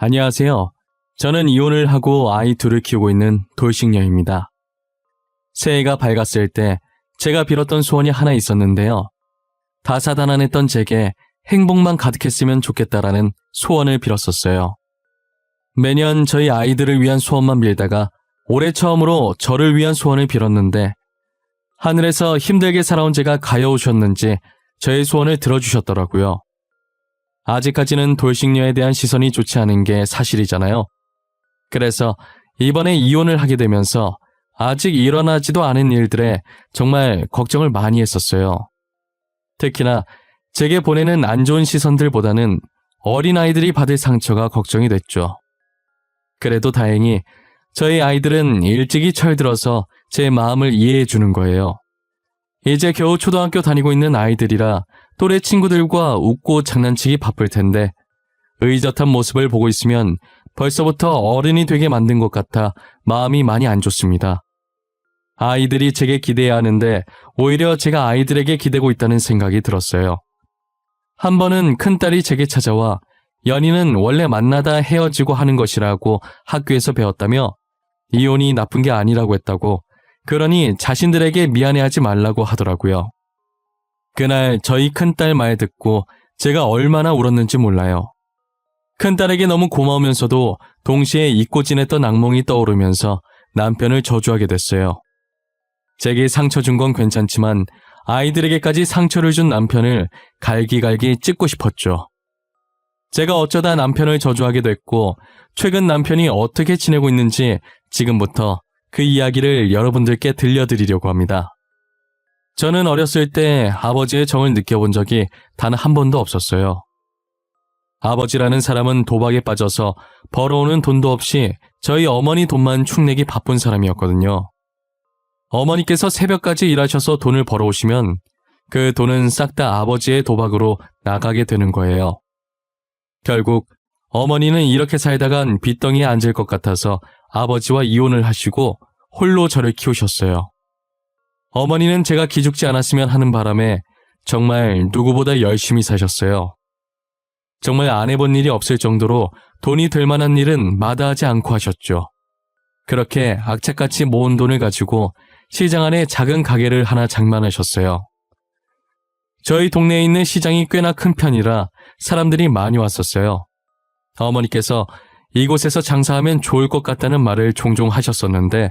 안녕하세요. 저는 이혼을 하고 아이 둘을 키우고 있는 돌싱녀입니다. 새해가 밝았을 때 제가 빌었던 소원이 하나 있었는데요. 다사다난했던 제게 행복만 가득했으면 좋겠다라는 소원을 빌었었어요. 매년 저희 아이들을 위한 소원만 빌다가 올해 처음으로 저를 위한 소원을 빌었는데 하늘에서 힘들게 살아온 제가 가여우셨는지 저의 소원을 들어주셨더라고요. 아직까지는 돌싱녀에 대한 시선이 좋지 않은 게 사실이잖아요. 그래서 이번에 이혼을 하게 되면서 아직 일어나지도 않은 일들에 정말 걱정을 많이 했었어요. 특히나 제게 보내는 안 좋은 시선들보다는 어린아이들이 받을 상처가 걱정이 됐죠. 그래도 다행히 저희 아이들은 일찍이 철들어서 제 마음을 이해해 주는 거예요. 이제 겨우 초등학교 다니고 있는 아이들이라 또래 친구들과 웃고 장난치기 바쁠 텐데 의젓한 모습을 보고 있으면 벌써부터 어른이 되게 만든 것 같아 마음이 많이 안 좋습니다. 아이들이 제게 기대해야 하는데 오히려 제가 아이들에게 기대고 있다는 생각이 들었어요. 한 번은 큰딸이 제게 찾아와 연인은 원래 만나다 헤어지고 하는 것이라고 학교에서 배웠다며 이혼이 나쁜 게 아니라고 했다고, 그러니 자신들에게 미안해하지 말라고 하더라고요. 그날 저희 큰딸 말 듣고 제가 얼마나 울었는지 몰라요. 큰딸에게 너무 고마우면서도 동시에 잊고 지냈던 악몽이 떠오르면서 남편을 저주하게 됐어요. 제게 상처 준 건 괜찮지만 아이들에게까지 상처를 준 남편을 갈기갈기 찢고 싶었죠. 제가 어쩌다 남편을 저주하게 됐고 최근 남편이 어떻게 지내고 있는지 지금부터 그 이야기를 여러분들께 들려드리려고 합니다. 저는 어렸을 때 아버지의 정을 느껴본 적이 단 한 번도 없었어요. 아버지라는 사람은 도박에 빠져서 벌어오는 돈도 없이 저희 어머니 돈만 축내기 바쁜 사람이었거든요. 어머니께서 새벽까지 일하셔서 돈을 벌어오시면 그 돈은 싹 다 아버지의 도박으로 나가게 되는 거예요. 결국 어머니는 이렇게 살다간 빚덩이에 앉을 것 같아서 아버지와 이혼을 하시고 홀로 저를 키우셨어요. 어머니는 제가 기죽지 않았으면 하는 바람에 정말 누구보다 열심히 사셨어요. 정말 안 해본 일이 없을 정도로 돈이 될 만한 일은 마다하지 않고 하셨죠. 그렇게 악착같이 모은 돈을 가지고 시장 안에 작은 가게를 하나 장만하셨어요. 저희 동네에 있는 시장이 꽤나 큰 편이라 사람들이 많이 왔었어요. 어머니께서 이곳에서 장사하면 좋을 것 같다는 말을 종종 하셨었는데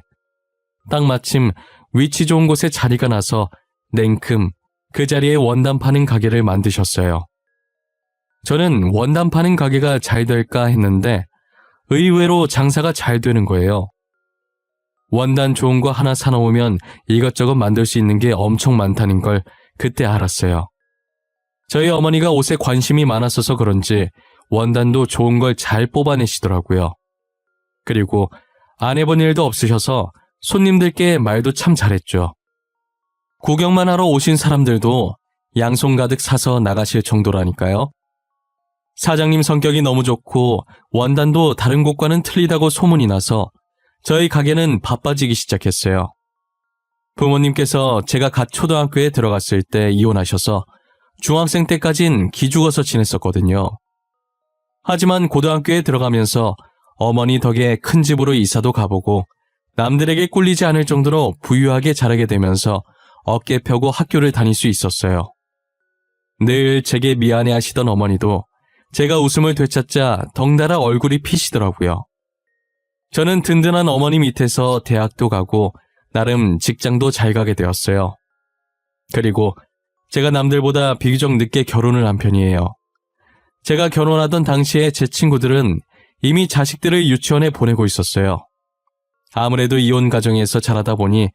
딱 마침 위치 좋은 곳에 자리가 나서 냉큼 그 자리에 원단 파는 가게를 만드셨어요. 저는 원단 파는 가게가 잘 될까 했는데 의외로 장사가 잘 되는 거예요. 원단 좋은 거 하나 사놓으면 이것저것 만들 수 있는 게 엄청 많다는 걸 그때 알았어요. 저희 어머니가 옷에 관심이 많았어서 그런지 원단도 좋은 걸 잘 뽑아내시더라고요. 그리고 안 해본 일도 없으셔서 손님들께 말도 참 잘했죠. 구경만 하러 오신 사람들도 양손 가득 사서 나가실 정도라니까요. 사장님 성격이 너무 좋고 원단도 다른 곳과는 틀리다고 소문이 나서 저희 가게는 바빠지기 시작했어요. 부모님께서 제가 갓 초등학교에 들어갔을 때 이혼하셔서 중학생 때까진 기죽어서 지냈었거든요. 하지만 고등학교에 들어가면서 어머니 덕에 큰 집으로 이사도 가보고 남들에게 꿀리지 않을 정도로 부유하게 자라게 되면서 어깨 펴고 학교를 다닐 수 있었어요. 늘 제게 미안해 하시던 어머니도 제가 웃음을 되찾자 덩달아 얼굴이 피시더라고요. 저는 든든한 어머니 밑에서 대학도 가고 나름 직장도 잘 가게 되었어요. 그리고 제가 남들보다 비교적 늦게 결혼을 한 편이에요. 제가 결혼하던 당시에 제 친구들은 이미 자식들을 유치원에 보내고 있었어요. 아무래도 이혼 가정에서 자라다 보니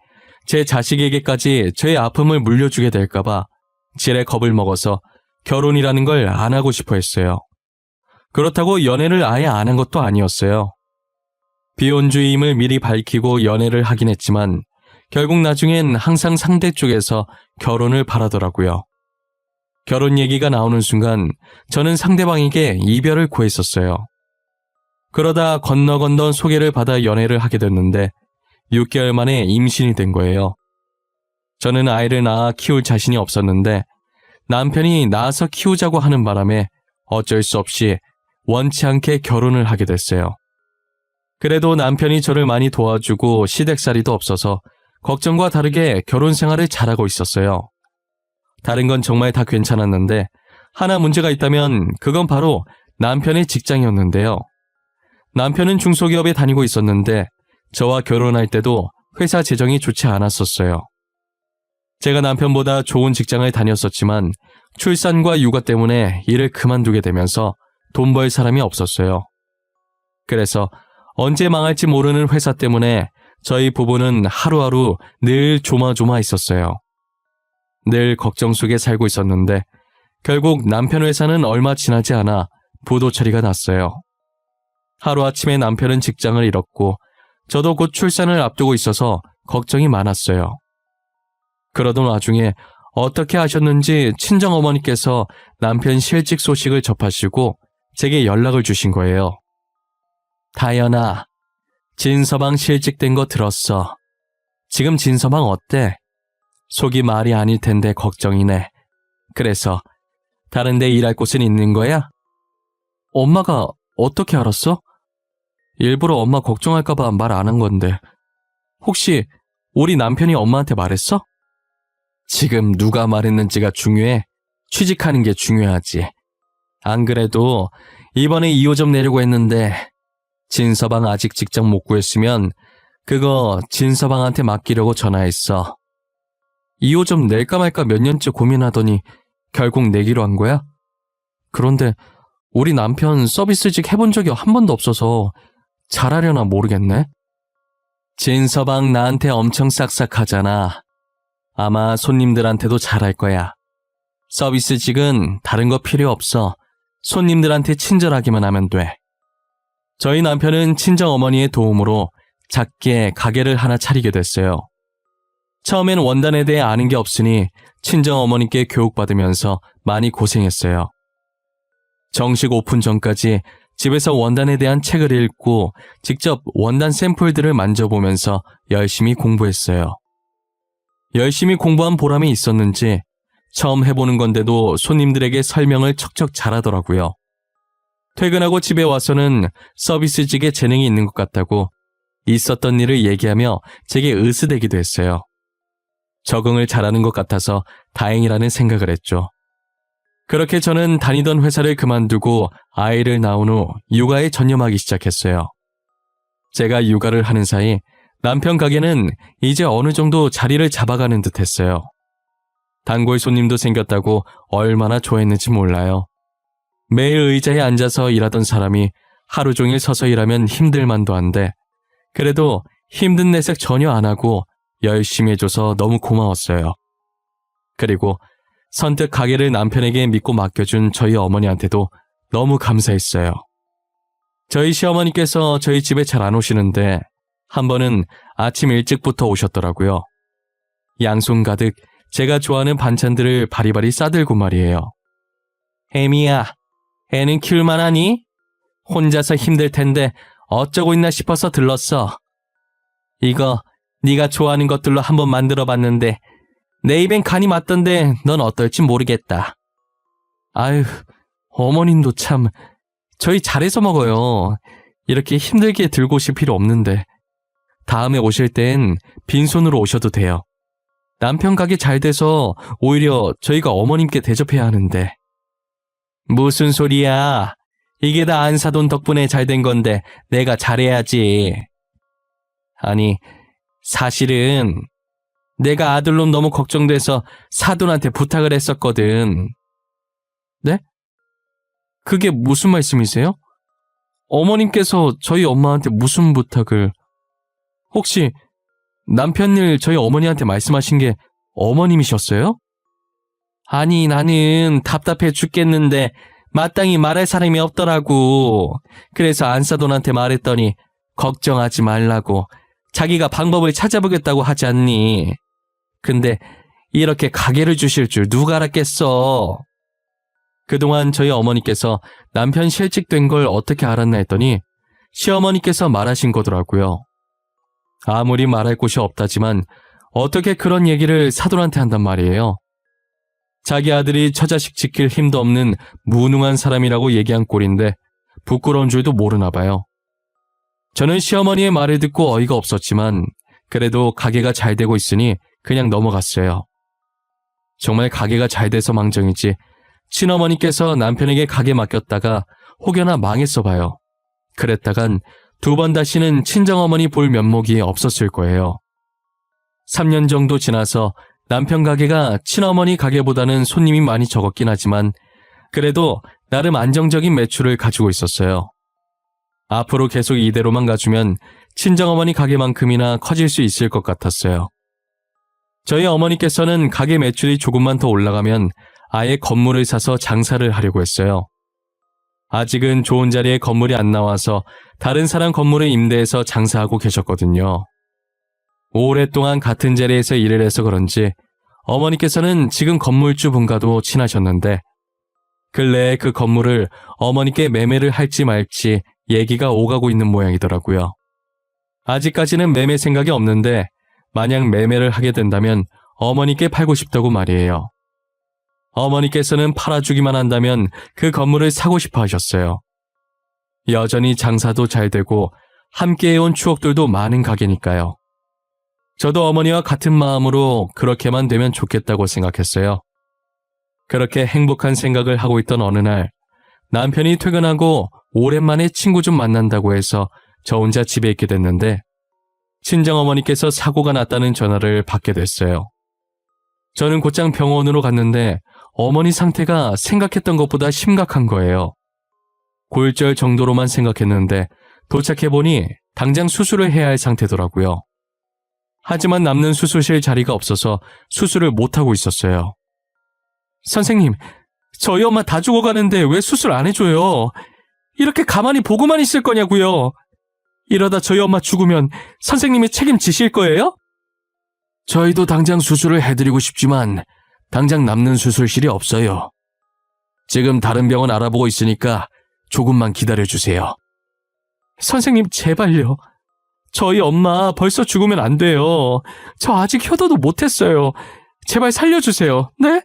제 자식에게까지 저의 아픔을 물려주게 될까봐 지레 겁을 먹어서 결혼이라는 걸 안 하고 싶어 했어요. 그렇다고 연애를 아예 안 한 것도 아니었어요. 비혼주의임을 미리 밝히고 연애를 하긴 했지만 결국 나중엔 항상 상대 쪽에서 결혼을 바라더라고요. 결혼 얘기가 나오는 순간 저는 상대방에게 이별을 구했었어요. 그러다 건너 소개를 받아 연애를 하게 됐는데 6개월 만에 임신이 된 거예요. 저는 아이를 낳아 키울 자신이 없었는데 남편이 낳아서 키우자고 하는 바람에 어쩔 수 없이 원치 않게 결혼을 하게 됐어요. 그래도 남편이 저를 많이 도와주고 시댁살이도 없어서 걱정과 다르게 결혼 생활을 잘하고 있었어요. 다른 건 정말 다 괜찮았는데 하나 문제가 있다면 그건 바로 남편의 직장이었는데요. 남편은 중소기업에 다니고 있었는데 저와 결혼할 때도 회사 재정이 좋지 않았었어요. 제가 남편보다 좋은 직장을 다녔었지만 출산과 육아 때문에 일을 그만두게 되면서 돈 벌 사람이 없었어요. 그래서 언제 망할지 모르는 회사 때문에 저희 부부는 하루하루 늘 조마조마했었어요. 늘 걱정 속에 살고 있었는데 결국 남편 회사는 얼마 지나지 않아 부도 처리가 났어요. 하루아침에 남편은 직장을 잃었고 저도 곧 출산을 앞두고 있어서 걱정이 많았어요. 그러던 와중에 어떻게 하셨는지 친정어머니께서 남편 실직 소식을 접하시고 제게 연락을 주신 거예요. 다연아, 진서방 실직된 거 들었어. 지금 진서방 어때? 속이 말이 아닐 텐데 걱정이네. 그래서 다른 데 일할 곳은 있는 거야? 엄마가 어떻게 알았어? 일부러 엄마 걱정할까봐 말 안 한 건데. 혹시 우리 남편이 엄마한테 말했어? 지금 누가 말했는지가 중요해. 취직하는 게 중요하지. 안 그래도 이번에 2호 내려고 했는데 진서방 아직 직장 못 구했으면 그거 진서방한테 맡기려고 전화했어. 2호 낼까 말까 몇 년째 고민하더니 결국 내기로 한 거야? 그런데 우리 남편 서비스직 해본 적이 한 번도 없어서 잘하려나 모르겠네. 진서방 나한테 엄청 싹싹하잖아. 아마 손님들한테도 잘할 거야. 서비스직은 다른 거 필요 없어. 손님들한테 친절하기만 하면 돼. 저희 남편은 친정어머니의 도움으로 작게 가게를 하나 차리게 됐어요. 처음엔 원단에 대해 아는 게 없으니 친정어머니께 교육받으면서 많이 고생했어요. 정식 오픈 전까지 집에서 원단에 대한 책을 읽고 직접 원단 샘플들을 만져보면서 열심히 공부했어요. 열심히 공부한 보람이 있었는지 처음 해보는 건데도 손님들에게 설명을 척척 잘하더라고요. 퇴근하고 집에 와서는 서비스직에 재능이 있는 것 같다고 있었던 일을 얘기하며 제게 으스대기도 했어요. 적응을 잘하는 것 같아서 다행이라는 생각을 했죠. 그렇게 저는 다니던 회사를 그만두고 아이를 낳은 후 육아에 전념하기 시작했어요. 제가 육아를 하는 사이 남편 가게는 이제 어느 정도 자리를 잡아가는 듯 했어요. 단골 손님도 생겼다고 얼마나 좋아했는지 몰라요. 매일 의자에 앉아서 일하던 사람이 하루 종일 서서 일하면 힘들 만도 한데 그래도 힘든 내색 전혀 안 하고 열심히 해줘서 너무 고마웠어요. 그리고 선뜻 가게를 남편에게 믿고 맡겨준 저희 어머니한테도 너무 감사했어요. 저희 시어머니께서 저희 집에 잘 안 오시는데 한 번은 아침 일찍부터 오셨더라고요. 양손 가득 제가 좋아하는 반찬들을 바리바리 싸들고 말이에요. 혜미야, 애는 키울만하니? 혼자서 힘들 텐데 어쩌고 있나 싶어서 들렀어. 이거 네가 좋아하는 것들로 한번 만들어봤는데 내 입엔 간이 맞던데 넌 어떨지 모르겠다. 아유, 어머님도 참 저희 잘해서 먹어요. 이렇게 힘들게 들고 오실 필요 없는데. 다음에 오실 땐 빈손으로 오셔도 돼요. 남편 가게 잘 돼서 오히려 저희가 어머님께 대접해야 하는데. 무슨 소리야. 이게 다 안사돈 덕분에 잘 된 건데 내가 잘해야지. 아니, 사실은 내가 아들놈 너무 걱정돼서 사돈한테 부탁을 했었거든. 네? 그게 무슨 말씀이세요? 어머님께서 저희 엄마한테 무슨 부탁을... 혹시 남편 일 저희 어머니한테 말씀하신 게 어머님이셨어요? 아니, 나는 답답해 죽겠는데 마땅히 말할 사람이 없더라고. 그래서 안사돈한테 말했더니 걱정하지 말라고 자기가 방법을 찾아보겠다고 하지 않니. 근데 이렇게 가게를 주실 줄 누가 알았겠어. 그동안 저희 어머니께서 남편 실직된 걸 어떻게 알았나 했더니 시어머니께서 말하신 거더라고요. 아무리 말할 곳이 없다지만 어떻게 그런 얘기를 사돈한테 한단 말이에요. 자기 아들이 처자식 지킬 힘도 없는 무능한 사람이라고 얘기한 꼴인데 부끄러운 줄도 모르나 봐요. 저는 시어머니의 말을 듣고 어이가 없었지만 그래도 가게가 잘 되고 있으니 그냥 넘어갔어요. 정말 가게가 잘 돼서 망정이지 친어머니께서 남편에게 가게 맡겼다가 혹여나 망했어 봐요. 그랬다간 2번 다시는 친정어머니 볼 면목이 없었을 거예요. 3년 정도 지나서 남편 가게가 친어머니 가게보다는 손님이 많이 적었긴 하지만 그래도 나름 안정적인 매출을 가지고 있었어요. 앞으로 계속 이대로만 가주면 친정어머니 가게만큼이나 커질 수 있을 것 같았어요. 저희 어머니께서는 가게 매출이 조금만 더 올라가면 아예 건물을 사서 장사를 하려고 했어요. 아직은 좋은 자리에 건물이 안 나와서 다른 사람 건물을 임대해서 장사하고 계셨거든요. 오랫동안 같은 자리에서 일을 해서 그런지 어머니께서는 지금 건물주 분과도 친하셨는데 근래에 그 건물을 어머니께 매매를 할지 말지 얘기가 오가고 있는 모양이더라고요. 아직까지는 매매 생각이 없는데 만약 매매를 하게 된다면 어머니께 팔고 싶다고 말이에요. 어머니께서는 팔아주기만 한다면 그 건물을 사고 싶어 하셨어요. 여전히 장사도 잘 되고 함께해온 추억들도 많은 가게니까요. 저도 어머니와 같은 마음으로 그렇게만 되면 좋겠다고 생각했어요. 그렇게 행복한 생각을 하고 있던 어느 날 남편이 퇴근하고 오랜만에 친구 좀 만난다고 해서 저 혼자 집에 있게 됐는데 친정어머니께서 사고가 났다는 전화를 받게 됐어요. 저는 곧장 병원으로 갔는데 어머니 상태가 생각했던 것보다 심각한 거예요. 골절 정도로만 생각했는데 도착해보니 당장 수술을 해야 할 상태더라고요. 하지만 남는 수술실 자리가 없어서 수술을 못하고 있었어요. 선생님, 저희 엄마 다 죽어가는데 왜 수술 안 해줘요? 이렇게 가만히 보고만 있을 거냐고요? 이러다 저희 엄마 죽으면 선생님이 책임지실 거예요? 저희도 당장 수술을 해드리고 싶지만 당장 남는 수술실이 없어요. 지금 다른 병원 알아보고 있으니까 조금만 기다려주세요. 선생님 제발요. 저희 엄마 벌써 죽으면 안 돼요. 저 아직 효도도 못했어요. 제발 살려주세요. 네?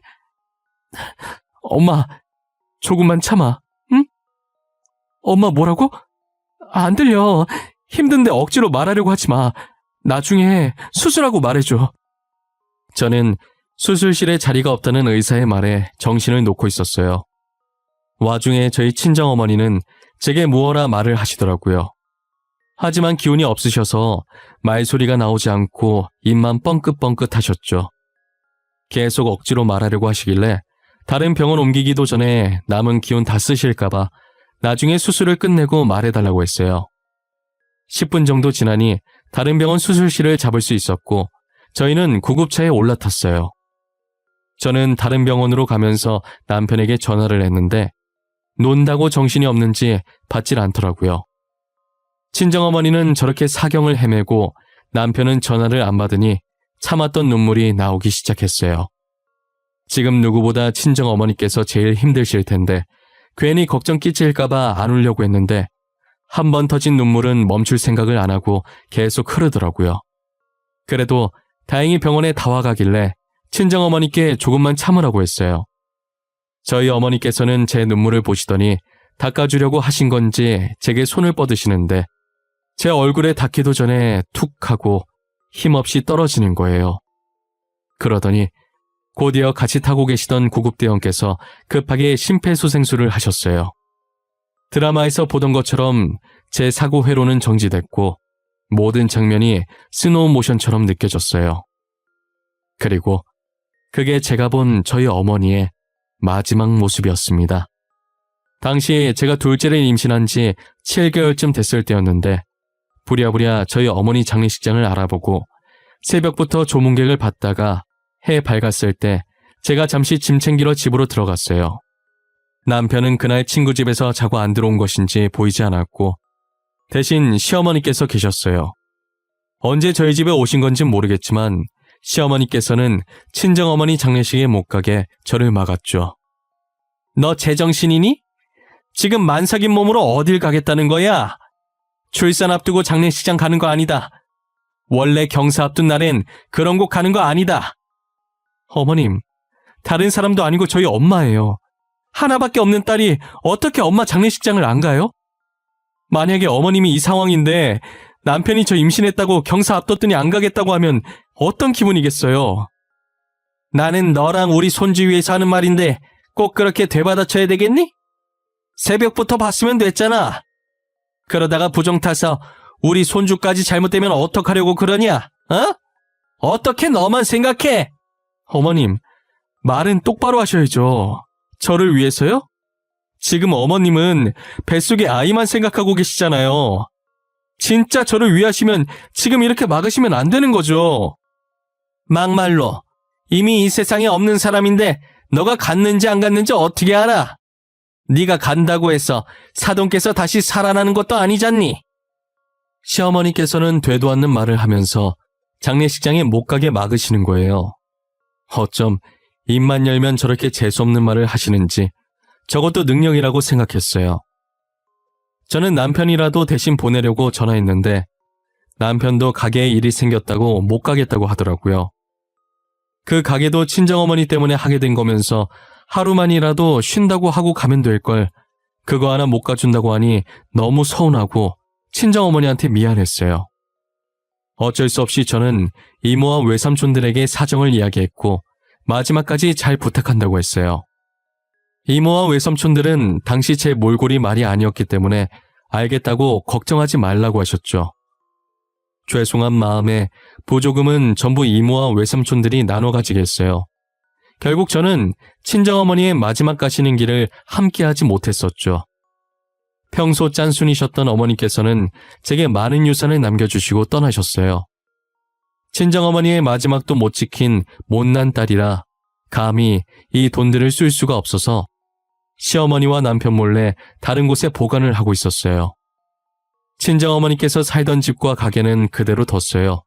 엄마, 조금만 참아. 응? 엄마 뭐라고? 안 들려. 힘든데 억지로 말하려고 하지 마. 나중에 수술하고 말해줘. 저는 수술실에 자리가 없다는 의사의 말에 정신을 놓고 있었어요. 와중에 저희 친정어머니는 제게 무어라 말을 하시더라고요. 하지만 기운이 없으셔서 말소리가 나오지 않고 입만 뻥긋뻥긋 하셨죠. 계속 억지로 말하려고 하시길래 다른 병원 옮기기도 전에 남은 기운 다 쓰실까봐 나중에 수술을 끝내고 말해달라고 했어요. 10분 정도 지나니 다른 병원 수술실을 잡을 수 있었고 저희는 구급차에 올라탔어요. 저는 다른 병원으로 가면서 남편에게 전화를 했는데 논다고 정신이 없는지 받질 않더라고요. 친정어머니는 저렇게 사경을 헤매고 남편은 전화를 안 받으니 참았던 눈물이 나오기 시작했어요. 지금 누구보다 친정어머니께서 제일 힘드실 텐데 괜히 걱정 끼칠까봐 안 울려고 했는데 한 번 터진 눈물은 멈출 생각을 안 하고 계속 흐르더라고요. 그래도 다행히 병원에 다 와가길래 친정어머니께 조금만 참으라고 했어요. 저희 어머니께서는 제 눈물을 보시더니 닦아주려고 하신 건지 제게 손을 뻗으시는데 제 얼굴에 닿기도 전에 툭 하고 힘없이 떨어지는 거예요. 그러더니 곧이어 같이 타고 계시던 구급대원께서 급하게 심폐소생술을 하셨어요. 드라마에서 보던 것처럼 제 사고 회로는 정지됐고 모든 장면이 스노우 모션처럼 느껴졌어요. 그리고 그게 제가 본 저희 어머니의 마지막 모습이었습니다. 당시 제가 둘째를 임신한 지 7개월쯤 됐을 때였는데 부랴부랴 저희 어머니 장례식장을 알아보고 새벽부터 조문객을 받다가 해 밝았을 때 제가 잠시 짐 챙기러 집으로 들어갔어요. 남편은 그날 친구 집에서 자고 안 들어온 것인지 보이지 않았고 대신 시어머니께서 계셨어요. 언제 저희 집에 오신 건진 모르겠지만 시어머니께서는 친정어머니 장례식에 못 가게 저를 막았죠. 너 제정신이니? 지금 만삭인 몸으로 어딜 가겠다는 거야? 출산 앞두고 장례식장 가는 거 아니다. 원래 경사 앞둔 날엔 그런 곳 가는 거 아니다. 어머님, 다른 사람도 아니고 저희 엄마예요. 하나밖에 없는 딸이 어떻게 엄마 장례식장을 안 가요? 만약에 어머님이 이 상황인데 남편이 저 임신했다고 경사 앞뒀더니 안 가겠다고 하면 어떤 기분이겠어요? 나는 너랑 우리 손주 위해서 하는 말인데 꼭 그렇게 되받아쳐야 되겠니? 새벽부터 봤으면 됐잖아. 그러다가 부정 타서 우리 손주까지 잘못되면 어떡하려고 그러냐? 어? 어떻게 너만 생각해? 어머님, 말은 똑바로 하셔야죠. 저를 위해서요? 지금 어머님은 뱃속의 아이만 생각하고 계시잖아요. 진짜 저를 위하시면 지금 이렇게 막으시면 안 되는 거죠. 막말로 이미 이 세상에 없는 사람인데 너가 갔는지 안 갔는지 어떻게 알아? 네가 간다고 해서 사돈께서 다시 살아나는 것도 아니잖니. 시어머니께서는 되도 않는 말을 하면서 장례식장에 못 가게 막으시는 거예요. 어쩜 입만 열면 저렇게 재수없는 말을 하시는지 저것도 능력이라고 생각했어요. 저는 남편이라도 대신 보내려고 전화했는데 남편도 가게에 일이 생겼다고 못 가겠다고 하더라고요. 그 가게도 친정어머니 때문에 하게 된 거면서 하루만이라도 쉰다고 하고 가면 될 걸 그거 하나 못 가준다고 하니 너무 서운하고 친정어머니한테 미안했어요. 어쩔 수 없이 저는 이모와 외삼촌들에게 사정을 이야기했고 마지막까지 잘 부탁한다고 했어요. 이모와 외삼촌들은 당시 제 몰골이 말이 아니었기 때문에 알겠다고 걱정하지 말라고 하셨죠. 죄송한 마음에 보조금은 전부 이모와 외삼촌들이 나눠 가지겠어요. 결국 저는 친정어머니의 마지막 가시는 길을 함께하지 못했었죠. 평소 짠순이셨던 어머니께서는 제게 많은 유산을 남겨주시고 떠나셨어요. 친정어머니의 마지막도 못 지킨 못난 딸이라 감히 이 돈들을 쓸 수가 없어서 시어머니와 남편 몰래 다른 곳에 보관을 하고 있었어요. 친정어머니께서 살던 집과 가게는 그대로 뒀어요.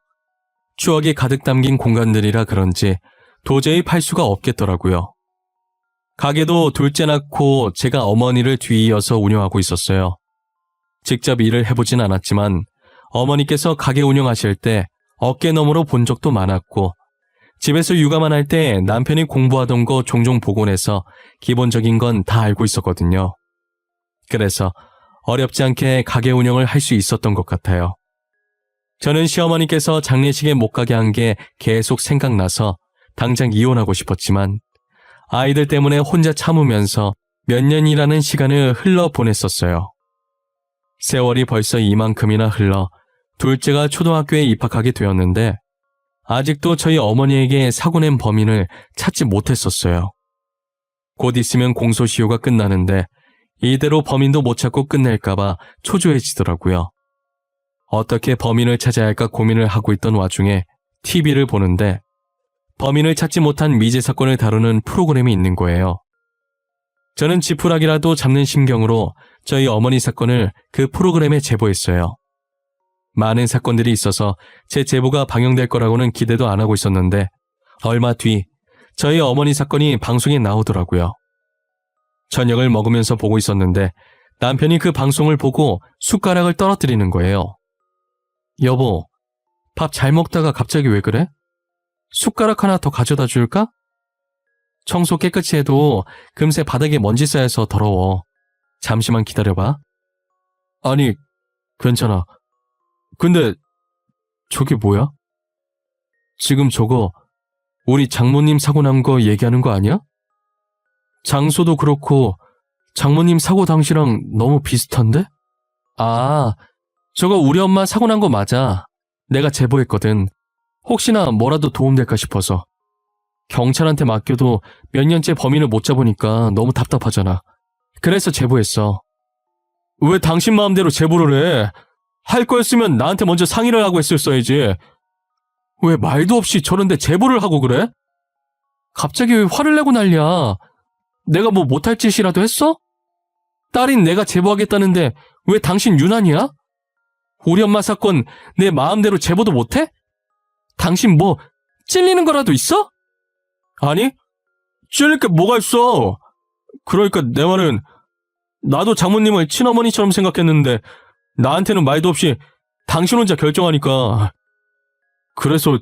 추억이 가득 담긴 공간들이라 그런지 도저히 팔 수가 없겠더라고요. 가게도 둘째 낳고 제가 어머니를 뒤이어서 운영하고 있었어요. 직접 일을 해보진 않았지만 어머니께서 가게 운영하실 때 어깨너머로 본 적도 많았고 집에서 육아만 할 때 남편이 공부하던 거 종종 보곤 해서 기본적인 건 다 알고 있었거든요. 그래서 어렵지 않게 가게 운영을 할 수 있었던 것 같아요. 저는 시어머니께서 장례식에 못 가게 한 게 계속 생각나서 당장 이혼하고 싶었지만 아이들 때문에 혼자 참으면서 몇 년이라는 시간을 흘러 보냈었어요. 세월이 벌써 이만큼이나 흘러 둘째가 초등학교에 입학하게 되었는데 아직도 저희 어머니에게 사고낸 범인을 찾지 못했었어요. 곧 있으면 공소시효가 끝나는데 이대로 범인도 못 찾고 끝낼까봐 초조해지더라고요. 어떻게 범인을 찾아야 할까 고민을 하고 있던 와중에 TV를 보는데 범인을 찾지 못한 미제 사건을 다루는 프로그램이 있는 거예요. 저는 지푸라기라도 잡는 심경으로 저희 어머니 사건을 그 프로그램에 제보했어요. 많은 사건들이 있어서 제 제보가 방영될 거라고는 기대도 안 하고 있었는데 얼마 뒤 저희 어머니 사건이 방송에 나오더라고요. 저녁을 먹으면서 보고 있었는데 남편이 그 방송을 보고 숟가락을 떨어뜨리는 거예요. 여보, 밥 잘 먹다가 갑자기 왜 그래? 숟가락 하나 더 가져다 줄까? 청소 깨끗이 해도 금세 바닥에 먼지 쌓여서 더러워. 잠시만 기다려봐. 아니, 괜찮아. 근데 저게 뭐야? 지금 저거 우리 장모님 사고 난 거 얘기하는 거 아니야? 장소도 그렇고 장모님 사고 당시랑 너무 비슷한데? 아, 저거 우리 엄마 사고 난 거 맞아. 내가 제보했거든. 혹시나 뭐라도 도움될까 싶어서. 경찰한테 맡겨도 몇 년째 범인을 못 잡으니까 너무 답답하잖아. 그래서 제보했어. 왜 당신 마음대로 제보를 해? 할 거였으면 나한테 먼저 상의를 하고 했었어야지. 왜 말도 없이 저런데 제보를 하고 그래? 갑자기 왜 화를 내고 난리야? 내가 뭐 못할 짓이라도 했어? 딸인 내가 제보하겠다는데 왜 당신 유난이야? 우리 엄마 사건 내 마음대로 제보도 못해? 당신 뭐 찔리는 거라도 있어? 아니, 찔릴 게 뭐가 있어. 그러니까 내 말은 나도 장모님을 친어머니처럼 생각했는데 나한테는 말도 없이 당신 혼자 결정하니까 그래서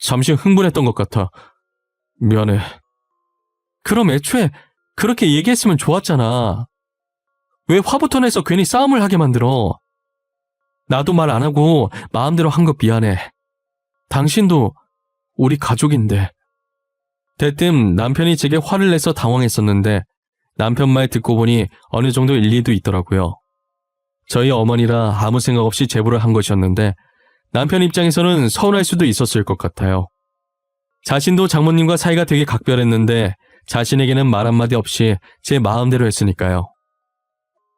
잠시 흥분했던 것 같아. 미안해. 그럼 애초에 그렇게 얘기했으면 좋았잖아. 왜 화부터 내서 괜히 싸움을 하게 만들어? 나도 말 안 하고 마음대로 한 거 미안해. 당신도 우리 가족인데. 대뜸 남편이 제게 화를 내서 당황했었는데 남편 말 듣고 보니 어느 정도 일리도 있더라고요. 저희 어머니라 아무 생각 없이 제보를 한 것이었는데 남편 입장에서는 서운할 수도 있었을 것 같아요. 자신도 장모님과 사이가 되게 각별했는데 자신에게는 말 한마디 없이 제 마음대로 했으니까요.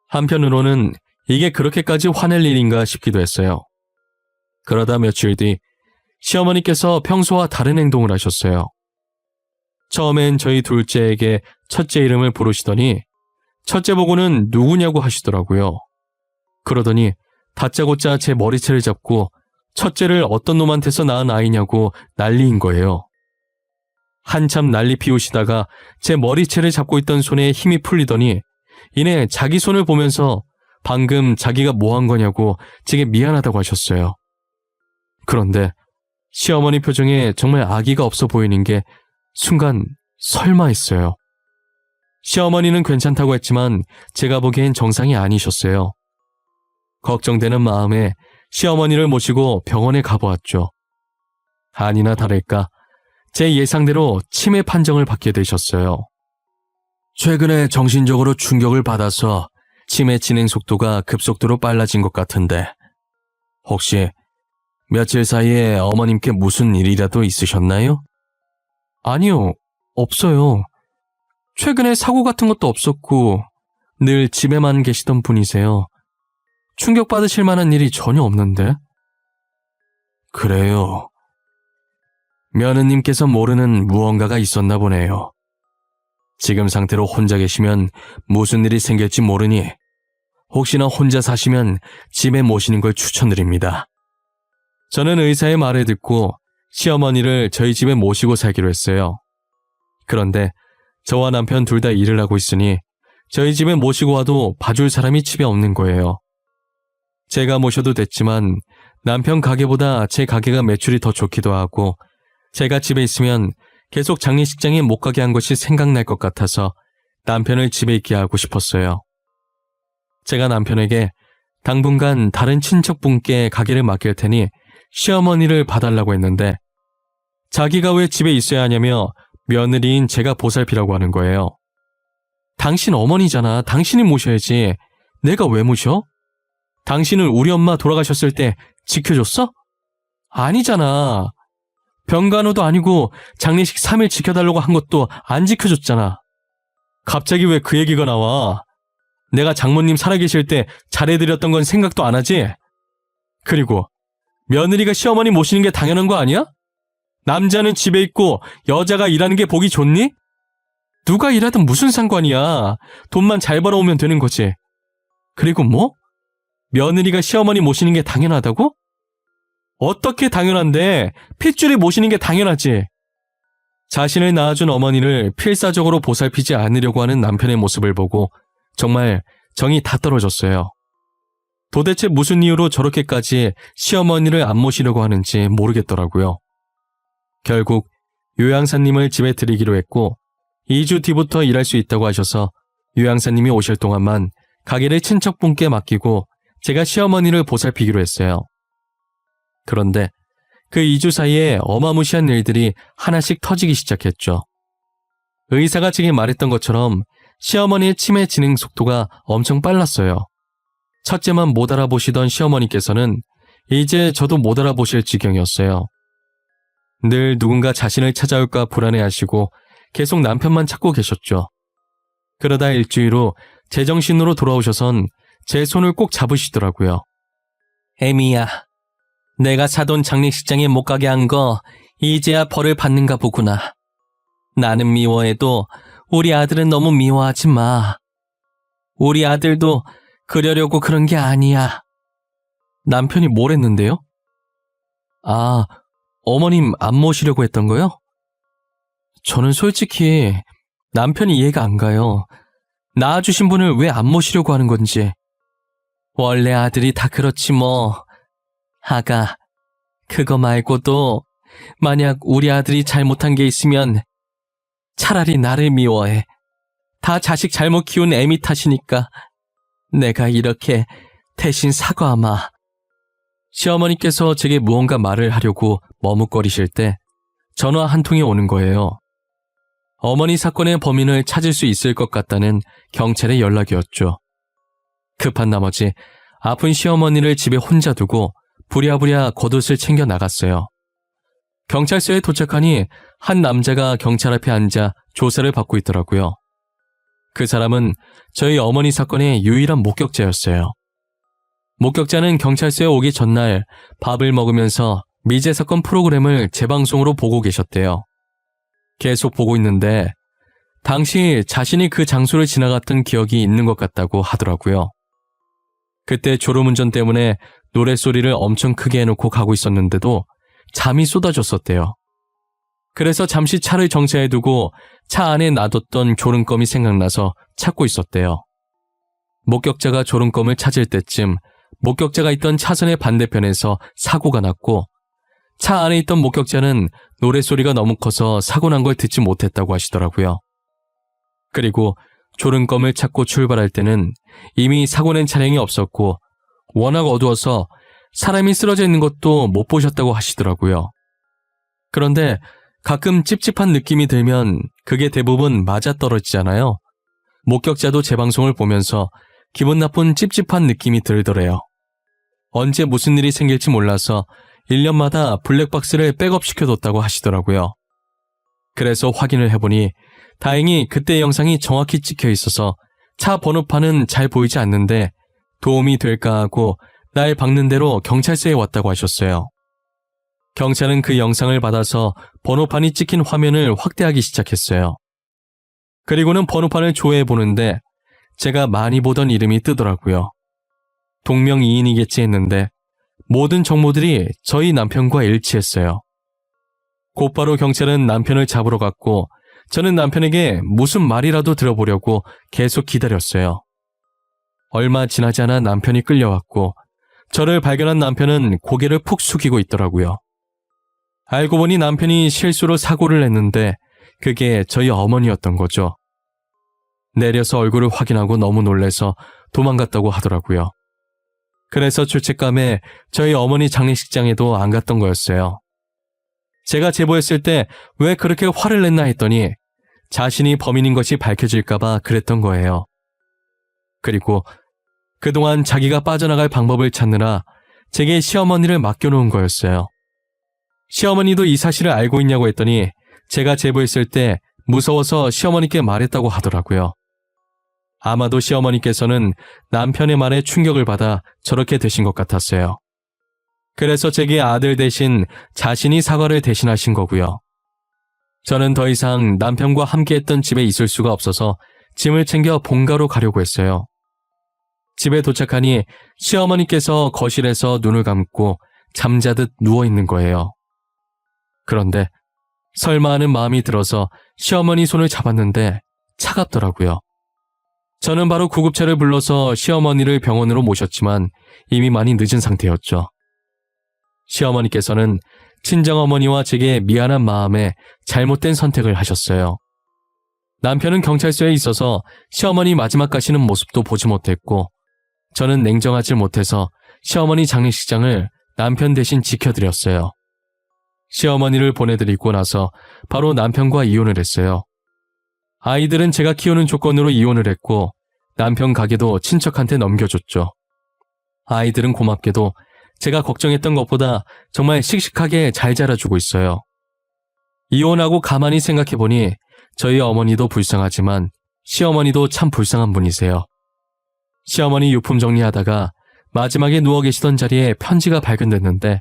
한편으로는 이게 그렇게까지 화낼 일인가 싶기도 했어요. 그러다 며칠 뒤 시어머니께서 평소와 다른 행동을 하셨어요. 처음엔 저희 둘째에게 첫째 이름을 부르시더니 첫째 보고는 누구냐고 하시더라고요. 그러더니 다짜고짜 제 머리채를 잡고 첫째를 어떤 놈한테서 낳은 아이냐고 난리인 거예요. 한참 난리 피우시다가 제 머리채를 잡고 있던 손에 힘이 풀리더니 이내 자기 손을 보면서 방금 자기가 뭐 한 거냐고 제게 미안하다고 하셨어요. 그런데 시어머니 표정에 정말 아기가 없어 보이는 게 순간 설마 했어요. 시어머니는 괜찮다고 했지만 제가 보기엔 정상이 아니셨어요. 걱정되는 마음에 시어머니를 모시고 병원에 가보았죠. 아니나 다를까 제 예상대로 치매 판정을 받게 되셨어요. 최근에 정신적으로 충격을 받아서 치매 진행 속도가 급속도로 빨라진 것 같은데 혹시 며칠 사이에 어머님께 무슨 일이라도 있으셨나요? 아니요, 없어요. 최근에 사고 같은 것도 없었고 늘 집에만 계시던 분이세요. 충격받으실 만한 일이 전혀 없는데? 그래요. 며느님께서 모르는 무언가가 있었나 보네요. 지금 상태로 혼자 계시면 무슨 일이 생길지 모르니 혹시나 혼자 사시면 집에 모시는 걸 추천드립니다. 저는 의사의 말을 듣고 시어머니를 저희 집에 모시고 살기로 했어요. 그런데 저와 남편 둘 다 일을 하고 있으니 저희 집에 모시고 와도 봐줄 사람이 집에 없는 거예요. 제가 모셔도 됐지만 남편 가게보다 제 가게가 매출이 더 좋기도 하고 제가 집에 있으면 계속 장례식장에 못 가게 한 것이 생각날 것 같아서 남편을 집에 있게 하고 싶었어요. 제가 남편에게 당분간 다른 친척분께 가게를 맡길 테니 시어머니를 봐달라고 했는데 자기가 왜 집에 있어야 하냐며 며느리인 제가 보살피라고 하는 거예요. 당신 어머니잖아. 당신이 모셔야지. 내가 왜 모셔? 당신은 우리 엄마 돌아가셨을 때 지켜줬어? 아니잖아. 병간호도 아니고 장례식 3일 지켜달라고 한 것도 안 지켜줬잖아. 갑자기 왜 그 얘기가 나와? 내가 장모님 살아계실 때 잘해드렸던 건 생각도 안 하지? 그리고 며느리가 시어머니 모시는 게 당연한 거 아니야? 남자는 집에 있고 여자가 일하는 게 보기 좋니? 누가 일하든 무슨 상관이야. 돈만 잘 벌어오면 되는 거지. 그리고 뭐? 며느리가 시어머니 모시는 게 당연하다고? 어떻게 당연한데? 핏줄이 모시는 게 당연하지. 자신을 낳아준 어머니를 필사적으로 보살피지 않으려고 하는 남편의 모습을 보고 정말 정이 다 떨어졌어요. 도대체 무슨 이유로 저렇게까지 시어머니를 안 모시려고 하는지 모르겠더라고요. 결국 요양사님을 집에 들이기로 했고 2주 뒤부터 일할 수 있다고 하셔서 요양사님이 오실 동안만 가게를 친척분께 맡기고 제가 시어머니를 보살피기로 했어요. 그런데 그 2주 사이에 어마무시한 일들이 하나씩 터지기 시작했죠. 의사가 제게 말했던 것처럼 시어머니의 치매 진행 속도가 엄청 빨랐어요. 첫째만 못 알아보시던 시어머니께서는 이제 저도 못 알아보실 지경이었어요. 늘 누군가 자신을 찾아올까 불안해하시고 계속 남편만 찾고 계셨죠. 그러다 일주일 후 제정신으로 돌아오셔선 제 손을 꼭 잡으시더라고요. 에미야, 내가 사돈 장례식장에 못 가게 한 거 이제야 벌을 받는가 보구나. 나는 미워해도 우리 아들은 너무 미워하지 마. 우리 아들도 그러려고 그런 게 아니야. 남편이 뭘 했는데요? 아, 어머님 안 모시려고 했던 거요? 저는 솔직히 남편이 이해가 안 가요. 낳아주신 분을 왜 안 모시려고 하는 건지. 원래 아들이 다 그렇지 뭐. 아가, 그거 말고도 만약 우리 아들이 잘못한 게 있으면 차라리 나를 미워해. 다 자식 잘못 키운 애미 탓이니까. 내가 이렇게 대신 사과하마. 시어머니께서 제게 무언가 말을 하려고 머뭇거리실 때 전화 한 통이 오는 거예요. 어머니 사건의 범인을 찾을 수 있을 것 같다는 경찰의 연락이었죠. 급한 나머지 아픈 시어머니를 집에 혼자 두고 부랴부랴 겉옷을 챙겨 나갔어요. 경찰서에 도착하니 한 남자가 경찰 앞에 앉아 조사를 받고 있더라고요. 그 사람은 저희 어머니 사건의 유일한 목격자였어요. 목격자는 경찰서에 오기 전날 밥을 먹으면서 미제 사건 프로그램을 재방송으로 보고 계셨대요. 계속 보고 있는데 당시 자신이 그 장소를 지나갔던 기억이 있는 것 같다고 하더라고요. 그때 졸음운전 때문에 노랫소리를 엄청 크게 해놓고 가고 있었는데도 잠이 쏟아졌었대요. 그래서 잠시 차를 정차해두고 차 안에 놔뒀던 졸음껌이 생각나서 찾고 있었대요. 목격자가 졸음껌을 찾을 때쯤 목격자가 있던 차선의 반대편에서 사고가 났고 차 안에 있던 목격자는 노랫소리가 너무 커서 사고 난 걸 듣지 못했다고 하시더라고요. 그리고 졸음껌을 찾고 출발할 때는 이미 사고 낸 차량이 없었고 워낙 어두워서 사람이 쓰러져 있는 것도 못 보셨다고 하시더라고요. 그런데 가끔 찝찝한 느낌이 들면 그게 대부분 맞아떨어지잖아요. 목격자도 제 방송을 보면서 기분 나쁜 찝찝한 느낌이 들더래요. 언제 무슨 일이 생길지 몰라서 1년마다 블랙박스를 백업시켜뒀다고 하시더라고요. 그래서 확인을 해보니 다행히 그때 영상이 정확히 찍혀 있어서 차 번호판은 잘 보이지 않는데 도움이 될까 하고 날 박는 대로 경찰서에 왔다고 하셨어요. 경찰은 그 영상을 받아서 번호판이 찍힌 화면을 확대하기 시작했어요. 그리고는 번호판을 조회해보는데 제가 많이 보던 이름이 뜨더라고요. 동명이인이겠지 했는데 모든 정보들이 저희 남편과 일치했어요. 곧바로 경찰은 남편을 잡으러 갔고 저는 남편에게 무슨 말이라도 들어보려고 계속 기다렸어요. 얼마 지나지 않아 남편이 끌려왔고 저를 발견한 남편은 고개를 푹 숙이고 있더라고요. 알고 보니 남편이 실수로 사고를 냈는데 그게 저희 어머니였던 거죠. 내려서 얼굴을 확인하고 너무 놀라서 도망갔다고 하더라고요. 그래서 죄책감에 저희 어머니 장례식장에도 안 갔던 거였어요. 제가 제보했을 때 왜 그렇게 화를 냈나 했더니 자신이 범인인 것이 밝혀질까봐 그랬던 거예요. 그리고 그동안 자기가 빠져나갈 방법을 찾느라 제게 시어머니를 맡겨놓은 거였어요. 시어머니도 이 사실을 알고 있냐고 했더니 제가 제보했을 때 무서워서 시어머니께 말했다고 하더라고요. 아마도 시어머니께서는 남편의 말에 충격을 받아 저렇게 되신 것 같았어요. 그래서 제게 아들 대신 자신이 사과를 대신하신 거고요. 저는 더 이상 남편과 함께했던 집에 있을 수가 없어서 짐을 챙겨 본가로 가려고 했어요. 집에 도착하니 시어머니께서 거실에서 눈을 감고 잠자듯 누워있는 거예요. 그런데 설마 하는 마음이 들어서 시어머니 손을 잡았는데 차갑더라고요. 저는 바로 구급차를 불러서 시어머니를 병원으로 모셨지만 이미 많이 늦은 상태였죠. 시어머니께서는 친정어머니와 제게 미안한 마음에 잘못된 선택을 하셨어요. 남편은 경찰서에 있어서 시어머니 마지막 가시는 모습도 보지 못했고 저는 냉정하지 못해서 시어머니 장례식장을 남편 대신 지켜드렸어요. 시어머니를 보내드리고 나서 바로 남편과 이혼을 했어요. 아이들은 제가 키우는 조건으로 이혼을 했고 남편 가게도 친척한테 넘겨줬죠. 아이들은 고맙게도 제가 걱정했던 것보다 정말 씩씩하게 잘 자라주고 있어요. 이혼하고 가만히 생각해보니 저희 어머니도 불쌍하지만 시어머니도 참 불쌍한 분이세요. 시어머니 유품 정리하다가 마지막에 누워 계시던 자리에 편지가 발견됐는데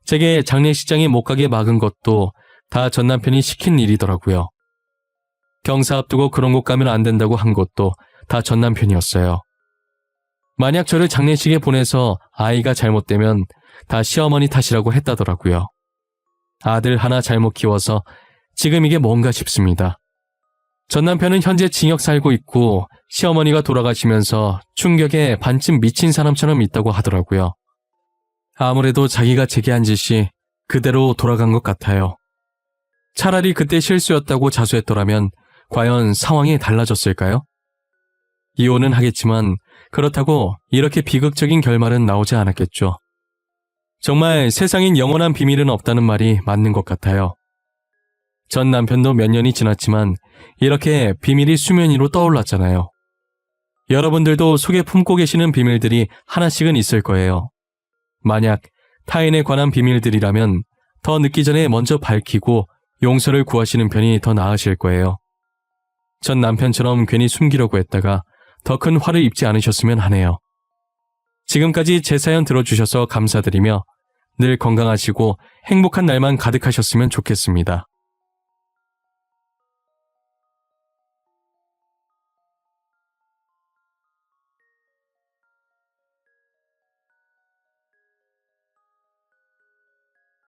제게 장례식장에 못 가게 막은 것도 다 전 남편이 시킨 일이더라고요. 경사 앞두고 그런 곳 가면 안 된다고 한 것도 다 전 남편이었어요. 만약 저를 장례식에 보내서 아이가 잘못되면 다 시어머니 탓이라고 했다더라고요. 아들 하나 잘못 키워서 지금 이게 뭔가 싶습니다. 전 남편은 현재 징역 살고 있고 시어머니가 돌아가시면서 충격에 반쯤 미친 사람처럼 있다고 하더라고요. 아무래도 자기가 제게 한 짓이 그대로 돌아간 것 같아요. 차라리 그때 실수였다고 자수했더라면 과연 상황이 달라졌을까요? 이혼은 하겠지만 그렇다고 이렇게 비극적인 결말은 나오지 않았겠죠. 정말 세상엔 영원한 비밀은 없다는 말이 맞는 것 같아요. 전 남편도 몇 년이 지났지만 이렇게 비밀이 수면 위로 떠올랐잖아요. 여러분들도 속에 품고 계시는 비밀들이 하나씩은 있을 거예요. 만약 타인에 관한 비밀들이라면 더 늦기 전에 먼저 밝히고 용서를 구하시는 편이 더 나으실 거예요. 전 남편처럼 괜히 숨기려고 했다가 더 큰 화를 입지 않으셨으면 하네요. 지금까지 제 사연 들어주셔서 감사드리며 늘 건강하시고 행복한 날만 가득하셨으면 좋겠습니다.